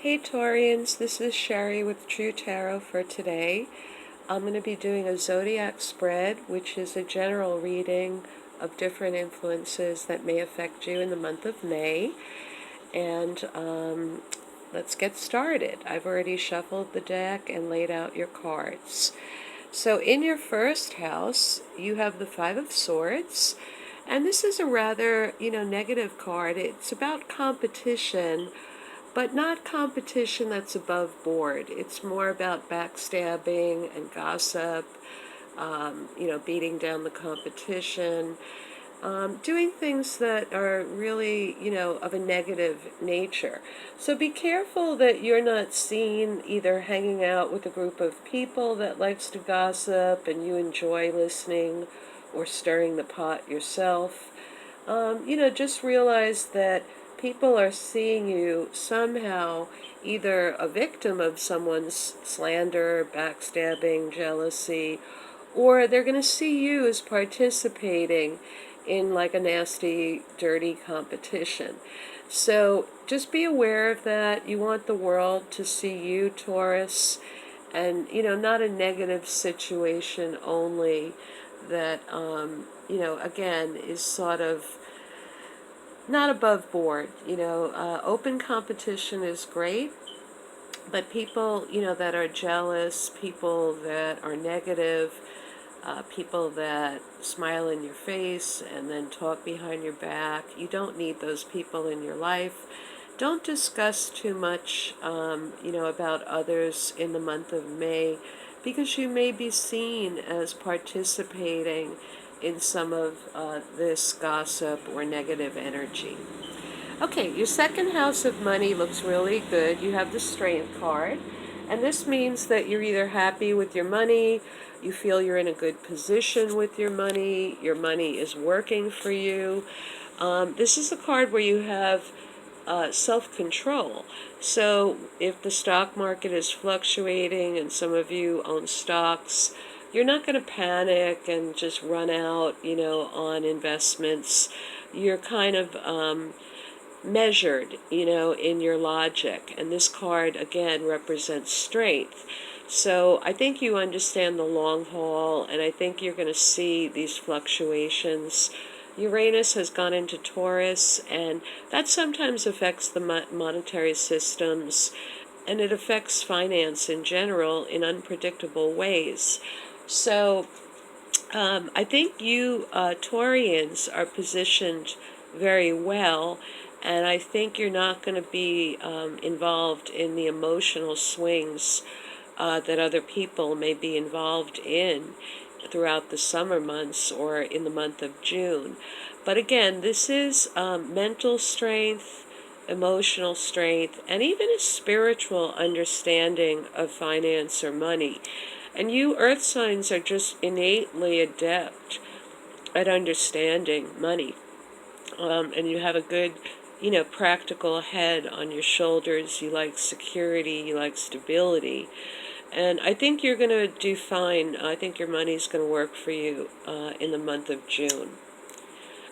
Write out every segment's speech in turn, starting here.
Hey Taurians, this is Sherry with True Tarot for today. I'm going to be doing a zodiac spread, which is a general reading of different influences that may affect you in the month of May. And let's get started. I've already shuffled the deck and laid out your cards. So in your first house, you have the Five of Swords. And this is a rather, negative card. It's about competition, but not competition that's above board. It's more about backstabbing and gossip, beating down the competition, doing things that are really, of a negative nature. So be careful that you're not seen either hanging out with a group of people that likes to gossip and you enjoy listening, or stirring the pot yourself. Just realize that people are seeing you somehow either a victim of someone's slander, backstabbing, jealousy, or they're going to see you as participating in like a nasty, dirty competition. So just be aware of that. You want the world to see you, Taurus, and, not a negative situation only that, again, is sort of not above board. Open competition is great, but people, that are jealous, people that are negative, people that smile in your face and then talk behind your back, you don't need those people in your life. Don't discuss too much, about others in the month of May, because you may be seen as participating in some of this gossip or negative energy. Okay, your second house of money looks really good. You have the Strength card, and this means that you're either happy with your money, you feel you're in a good position with your money is working for you. This is a card where you have self-control. So if the stock market is fluctuating and some of you own stocks, you're not going to panic and just run out, on investments. You're kind of measured, in your logic. And this card, again, represents strength. So I think you understand the long haul, and I think you're going to see these fluctuations. Uranus has gone into Taurus, and that sometimes affects the monetary systems, and it affects finance in general in unpredictable ways. So I think you Taurians are positioned very well, and I think you're not going to be involved in the emotional swings that other people may be involved in throughout the summer months or in the month of June. But again, this is mental strength, emotional strength, and even a spiritual understanding of finance or money. And you earth signs are just innately adept at understanding money. And you have a good, practical head on your shoulders. You like security, you like stability. And I think you're going to do fine. I think your money's going to work for you in the month of June.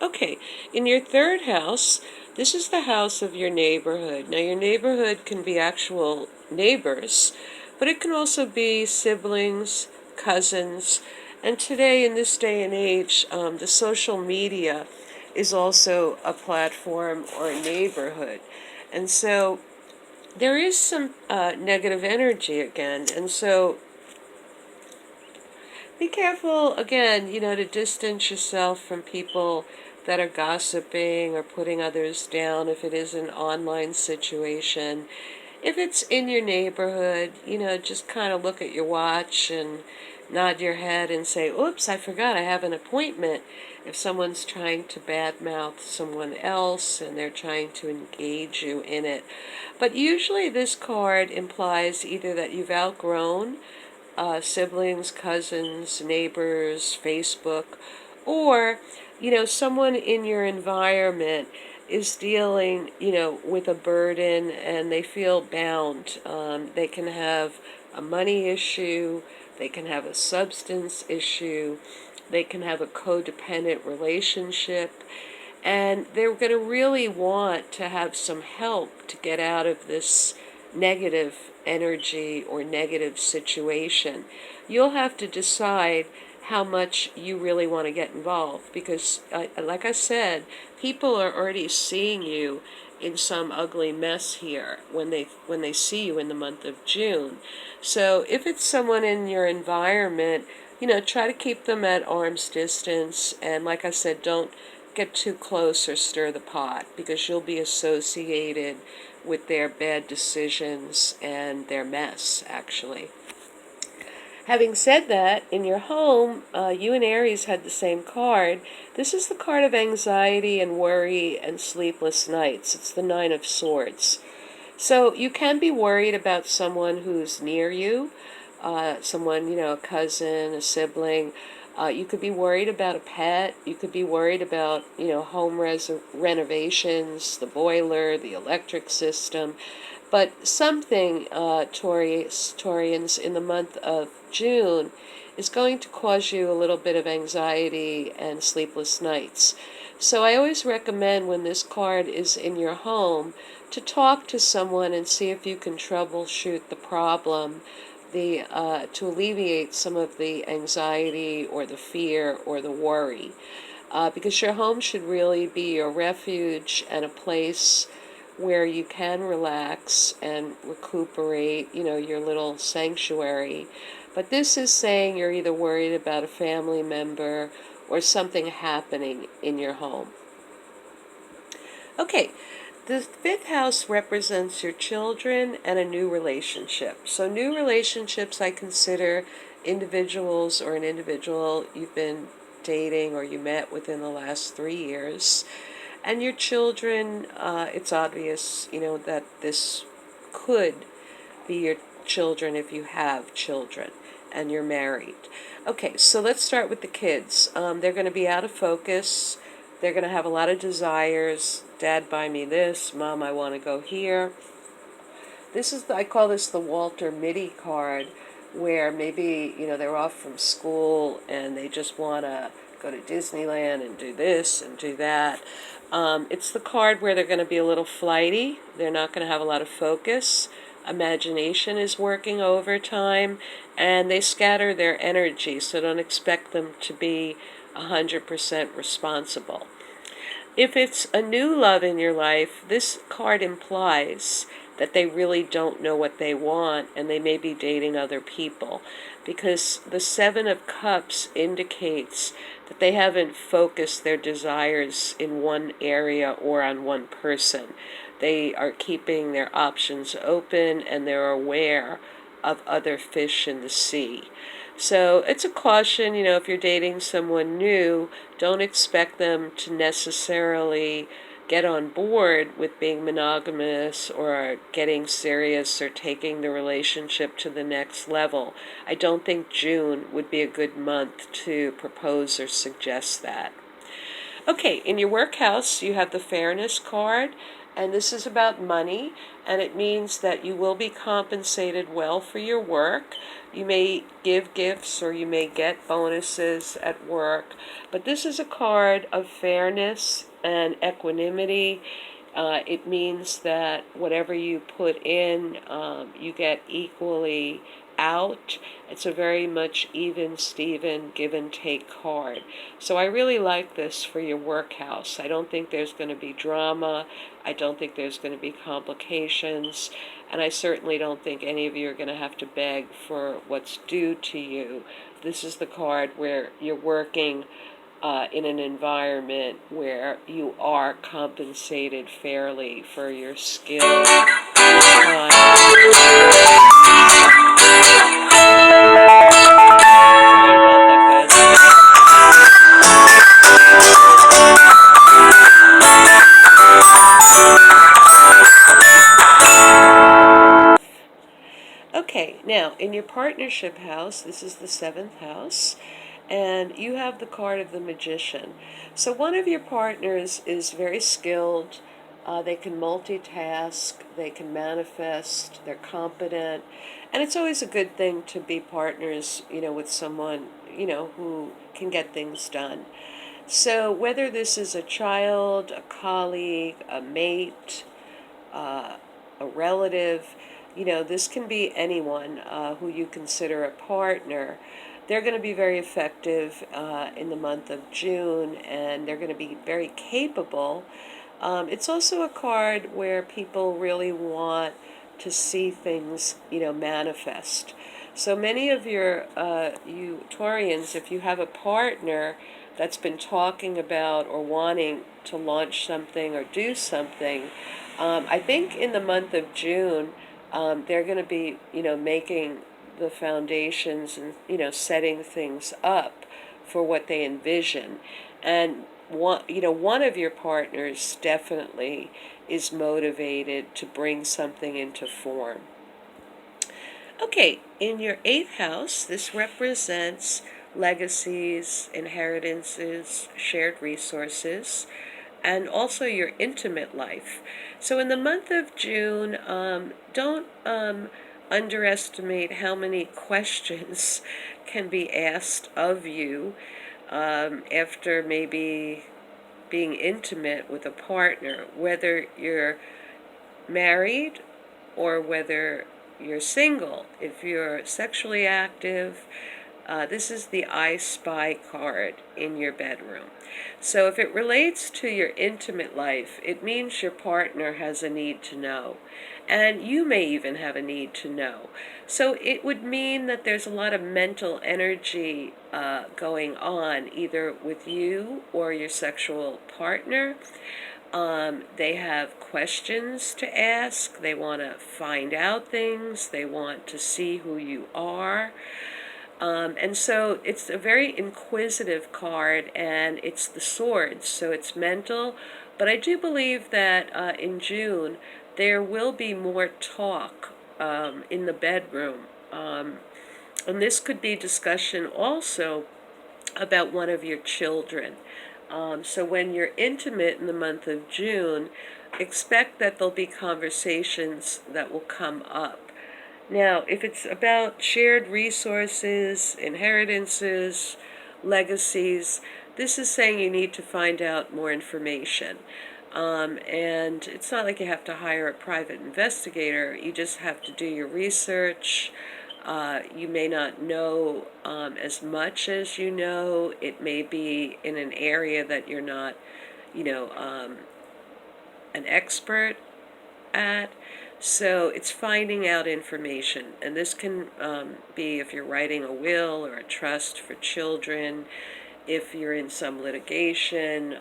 Okay, in your third house, this is the house of your neighborhood. Now, your neighborhood can be actual neighbors, but it can also be siblings, cousins, and today, in this day and age, the social media is also a platform or a neighborhood. And so there is some negative energy again, and so be careful, again, to distance yourself from people that are gossiping or putting others down if it is an online situation. If it's in your neighborhood, just kind of look at your watch and nod your head and say, oops, I forgot I have an appointment. If someone's trying to badmouth someone else and they're trying to engage you in it. But usually this card implies either that you've outgrown siblings, cousins, neighbors, Facebook, or, someone in your environment is dealing, with a burden and they feel bound. They can have a money issue, they can have a substance issue, they can have a codependent relationship, and they're going to really want to have some help to get out of this negative energy or negative situation. You'll have to decide how much you really want to get involved because, like I said, people are already seeing you in some ugly mess here when they see you in the month of June. So if it's someone in your environment, try to keep them at arm's distance, and like I said, don't get too close or stir the pot because you'll be associated with their bad decisions and their mess, actually. Having said that, in your home, you and Aries had the same card. This is the card of anxiety and worry and sleepless nights. It's the Nine of Swords. So you can be worried about someone who's near you, someone, a cousin, a sibling. You could be worried about a pet. You could be worried about, home renovations, the boiler, the electric system. But something, Taurians, in the month of June is going to cause you a little bit of anxiety and sleepless nights. So I always recommend when this card is in your home to talk to someone and see if you can troubleshoot the problem, to alleviate some of the anxiety or the fear or the worry. Because your home should really be your refuge and a place where you can relax and recuperate, your little sanctuary. But this is saying you're either worried about a family member or something happening in your home. Okay, the fifth house represents your children and a new relationship. So new relationships I consider individuals or an individual you've been dating or you met within the last 3 years. And your children, it's obvious, that this could be your children if you have children and you're married. Okay, so let's start with the kids. They're going to be out of focus. They're going to have a lot of desires. Dad, buy me this. Mom, I want to go here. I call this the Walter Mitty card, where maybe, they're off from school and they just want to go to Disneyland and do this and do that. It's the card where they're going to be a little flighty. They're not going to have a lot of focus. Imagination is working overtime, and they scatter their energy, so don't expect them to be 100% responsible. If it's a new love in your life, this card implies that they really don't know what they want and they may be dating other people, because the Seven of Cups indicates that they haven't focused their desires in one area or on one person. They are keeping their options open and they're aware of other fish in the sea. So it's a caution, if you're dating someone new, don't expect them to necessarily get on board with being monogamous or getting serious or taking the relationship to the next level. I don't think June would be a good month to propose or suggest that. Okay, in your work house, you have the Fairness card, and this is about money, and it means that you will be compensated well for your work. You may give gifts or you may get bonuses at work, but this is a card of fairness and equanimity. It means that whatever you put in, you get equally out. It's a very much even Steven give and take card. So I really like this for your work house. I don't think there's going to be drama. I don't think there's going to be complications. And I certainly don't think any of you are going to have to beg for what's due to you. This is the card where you're working in an environment where you are compensated fairly for your skill and Okay, now in your partnership house, this is the seventh house, and you have the card of the Magician. So one of your partners is very skilled. They can multitask, they can manifest, they're competent, and it's always a good thing to be partners, with someone, who can get things done. So whether this is a child, a colleague, a mate, a relative, this can be anyone who you consider a partner. They're going to be very effective in the month of June, and they're going to be very capable. It's also a card where people really want to see things, manifest. So many of you Taurians, if you have a partner that's been talking about or wanting to launch something or do something, I think in the month of June, they're going to be, making the foundations and, setting things up for what they envision. And one of your partners definitely is motivated to bring something into form. Okay, in your eighth house, this represents legacies, inheritances, shared resources, and also your intimate life. So in the month of June, don't underestimate how many questions can be asked of you after maybe being intimate with a partner, whether you're married or whether you're single. If you're sexually active, this is the I Spy card in your bedroom. So if it relates to your intimate life, it means your partner has a need to know. And you may even have a need to know. So it would mean that there's a lot of mental energy going on, either with you or your sexual partner. They have questions to ask. They want to find out things. They want to see who you are. And so it's a very inquisitive card, and it's the swords, so it's mental. But I do believe that in June there will be more talk in the bedroom. And this could be discussion also about one of your children. So when you're intimate in the month of June, expect that there'll be conversations that will come up. Now, if it's about shared resources, inheritances, legacies, this is saying you need to find out more information. And it's not like you have to hire a private investigator. You just have to do your research. You may not know as much as you know. It may be in an area that you're not, an expert at. So it's finding out information, and this can be if you're writing a will or a trust for children, if you're in some litigation,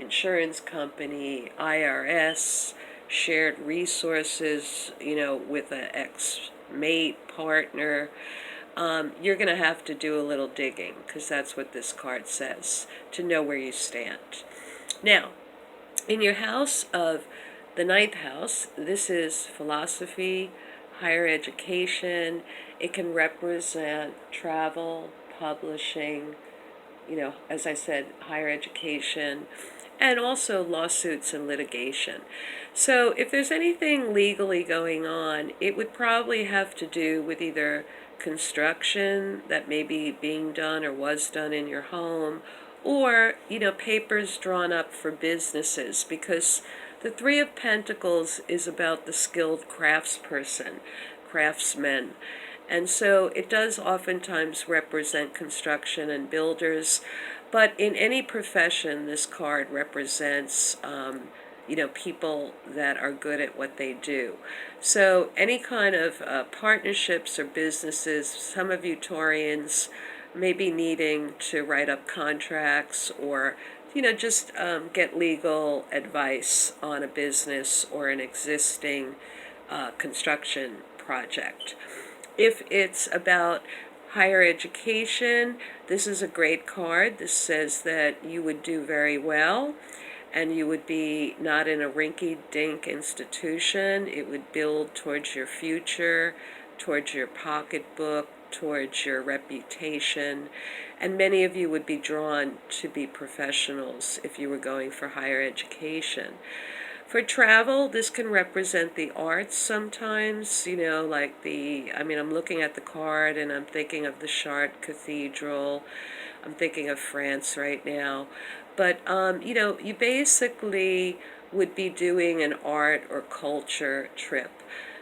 insurance company, IRS, shared resources, with an ex-mate, partner. You're going to have to do a little digging, because that's what this card says, to know where you stand. Now, in your house of the ninth house, this is philosophy, higher education. It can represent travel, publishing, as I said, higher education, and also lawsuits and litigation. So if there's anything legally going on, it would probably have to do with either construction that may be being done or was done in your home, or, papers drawn up for businesses, because the Three of Pentacles is about the skilled craftsperson, craftsmen. And so it does oftentimes represent construction and builders. But in any profession, this card represents, people that are good at what they do. So any kind of partnerships or businesses, some of you Taurians may be needing to write up contracts or just get legal advice on a business or an existing construction project. If it's about higher education, this is a great card. This says that you would do very well, and you would be not in a rinky-dink institution. It would build towards your future, towards your pocketbook, towards your reputation, and many of you would be drawn to be professionals if you were going for higher education. For travel, this can represent the arts sometimes, like I'm looking at the card and I'm thinking of the Chartres Cathedral. I'm thinking of France right now. But, you basically would be doing an art or culture trip.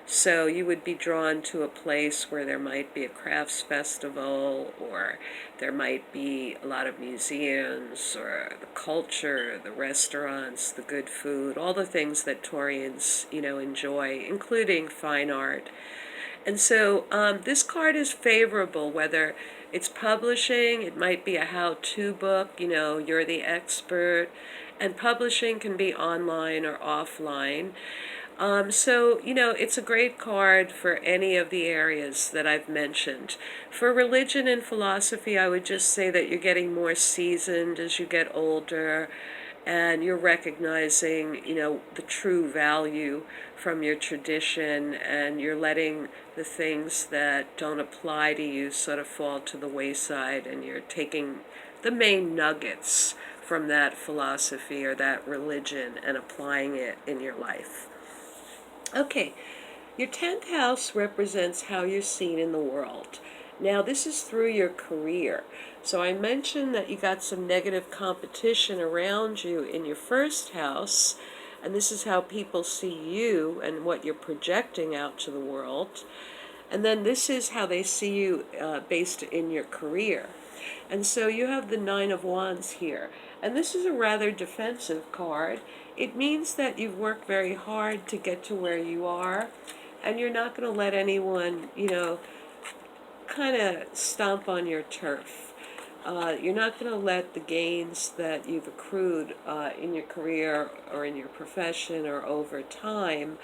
So you would be drawn to a place where there might be a crafts festival, or there might be a lot of museums, or the culture, the restaurants, the good food, all the things that Taurians, enjoy, including fine art. And so this card is favorable, whether it's publishing, it might be a how-to book, you're the expert, and publishing can be online or offline. So, it's a great card for any of the areas that I've mentioned. For religion and philosophy, I would just say that you're getting more seasoned as you get older, and you're recognizing, the true value from your tradition, and you're letting the things that don't apply to you sort of fall to the wayside, and you're taking the main nuggets from that philosophy or that religion and applying it in your life. Okay, your 10th house represents how you're seen in the world. Now, this is through your career. So I mentioned that you got some negative competition around you in your first house, and this is how people see you and what you're projecting out to the world. And then this is how they see you based in your career. And so you have the Nine of Wands here. And this is a rather defensive card. It means that you've worked very hard to get to where you are, and you're not going to let anyone, kind of stomp on your turf. You're not going to let the gains that you've accrued in your career or in your profession or over time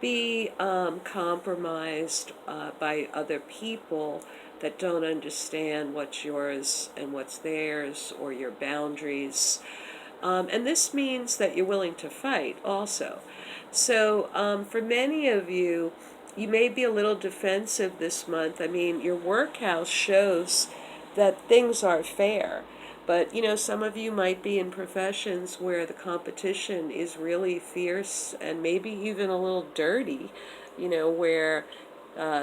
be compromised by other people that don't understand what's yours and what's theirs, or your boundaries. And this means that you're willing to fight also. So for many of you, you may be a little defensive this month. I mean, your work house shows that things are fair. But, some of you might be in professions where the competition is really fierce and maybe even a little dirty, where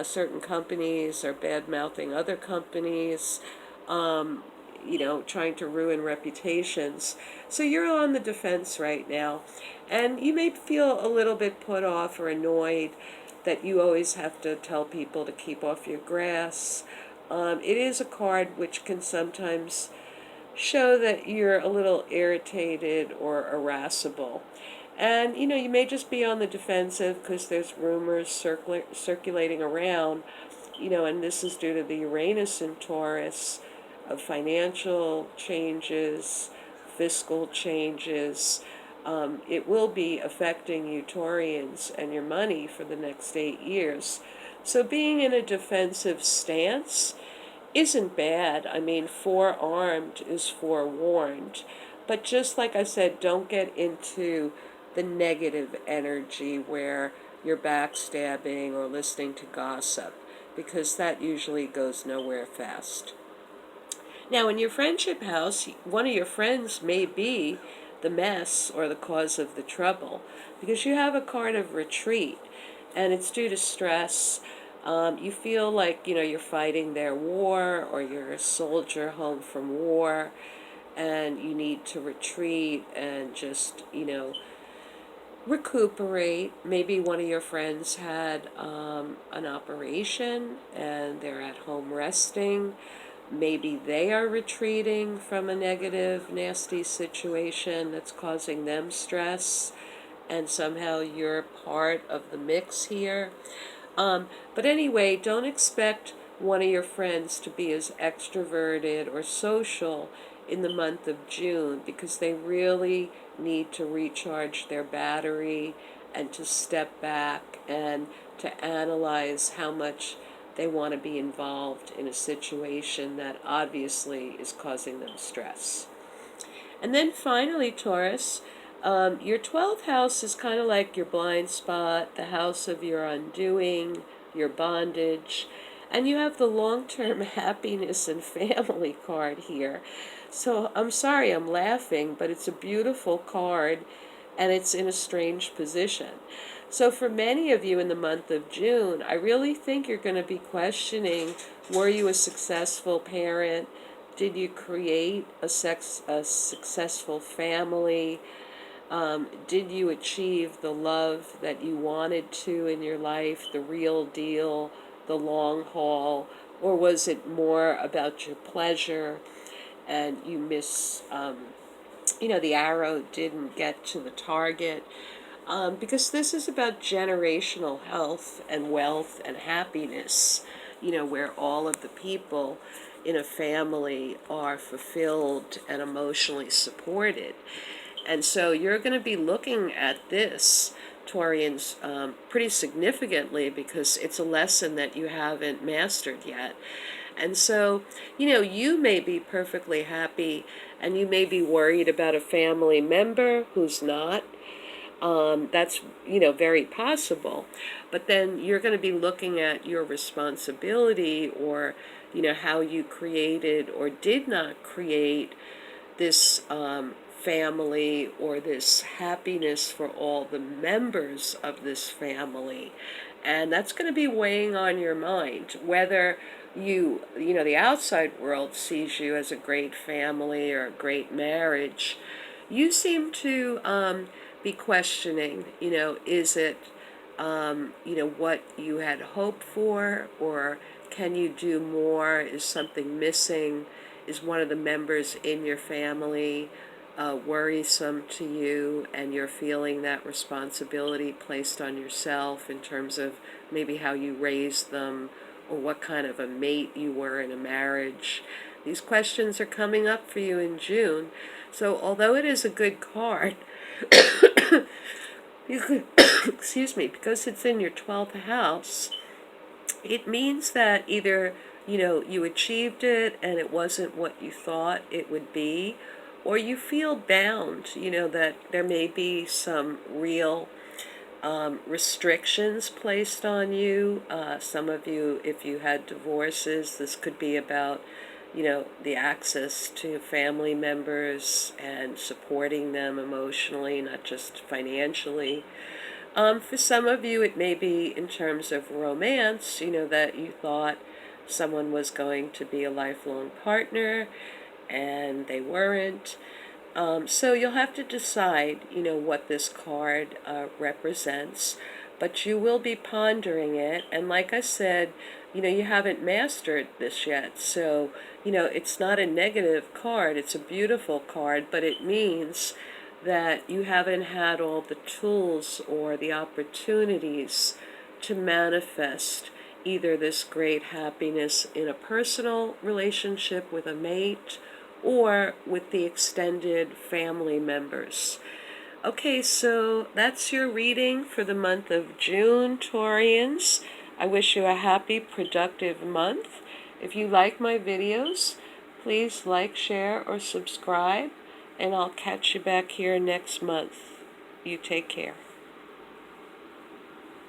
certain companies are bad-mouthing other companies, trying to ruin reputations. So you're on the defense right now. And you may feel a little bit put off or annoyed that you always have to tell people to keep off your grass. It is a card which can sometimes show that you're a little irritated or irascible. And, you may just be on the defensive because there's rumors circulating around, and this is due to the Uranus in Taurus, of financial changes, fiscal changes. It will be affecting you Taurians and your money for the next 8 years. So being in a defensive stance isn't bad. I mean, forearmed is forewarned. But just like I said, don't get into the negative energy where you're backstabbing or listening to gossip, because that usually goes nowhere fast. Now, in your friendship house, one of your friends may be the mess or the cause of the trouble, because you have a card of retreat, and it's due to stress. You feel like, you're fighting their war, or you're a soldier home from war, and you need to retreat and just, recuperate. Maybe one of your friends had an operation and they're at home resting. Maybe they are retreating from a negative, nasty situation that's causing them stress, and somehow you're part of the mix here. But anyway, don't expect one of your friends to be as extroverted or social in the month of June, because they really need to recharge their battery and to step back and to analyze how much they want to be involved in a situation that obviously is causing them stress. And then finally, Taurus, your 12th house is kind of like your blind spot, the house of your undoing, your bondage, and you have the long-term happiness and family card here. So I'm sorry I'm laughing, but it's a beautiful card, and it's in a strange position. So for many of you in the month of June, I really think you're going to be questioning, were you a successful parent? Did you create a successful family? Did you achieve the love that you wanted to in your life, the real deal, the long haul, or was it more about your pleasure and you the arrow didn't get to the target? Because this is about generational health and wealth and happiness, where all of the people in a family are fulfilled and emotionally supported. And so you're going to be looking at this, Taurians, pretty significantly because it's a lesson that you haven't mastered yet. And so, you may be perfectly happy and you may be worried about a family member who's not. That's, very possible. But then you're going to be looking at your responsibility or, how you created or did not create this family or this happiness for all the members of this family. And that's going to be weighing on your mind, whether the outside world sees you as a great family or a great marriage. You seem to be questioning, is it, what you had hoped for, or can you do more? Is something missing? Is one of the members in your family worrisome to you, and you're feeling that responsibility placed on yourself in terms of maybe how you raised them or what kind of a mate you were in a marriage? These questions are coming up for you in June. So although it is a good card, you could, excuse me, because it's in your 12th house, it means that either, you achieved it and it wasn't what you thought it would be, or you feel bound, that there may be some real restrictions placed on you. Some of you, if you had divorces, this could be about, the access to family members and supporting them emotionally, not just financially. For some of you, it may be in terms of romance, that you thought someone was going to be a lifelong partner and they weren't. So you'll have to decide, what this card represents, but you will be pondering it. And like I said, you haven't mastered this yet. So, it's not a negative card. It's a beautiful card, but it means that you haven't had all the tools or the opportunities to manifest either this great happiness in a personal relationship with a mate or with the extended family members. Okay, so that's your reading for the month of June, Taurians. I wish you a happy, productive month. If you like my videos, please like, share, or subscribe, and I'll catch you back here next month. You take care.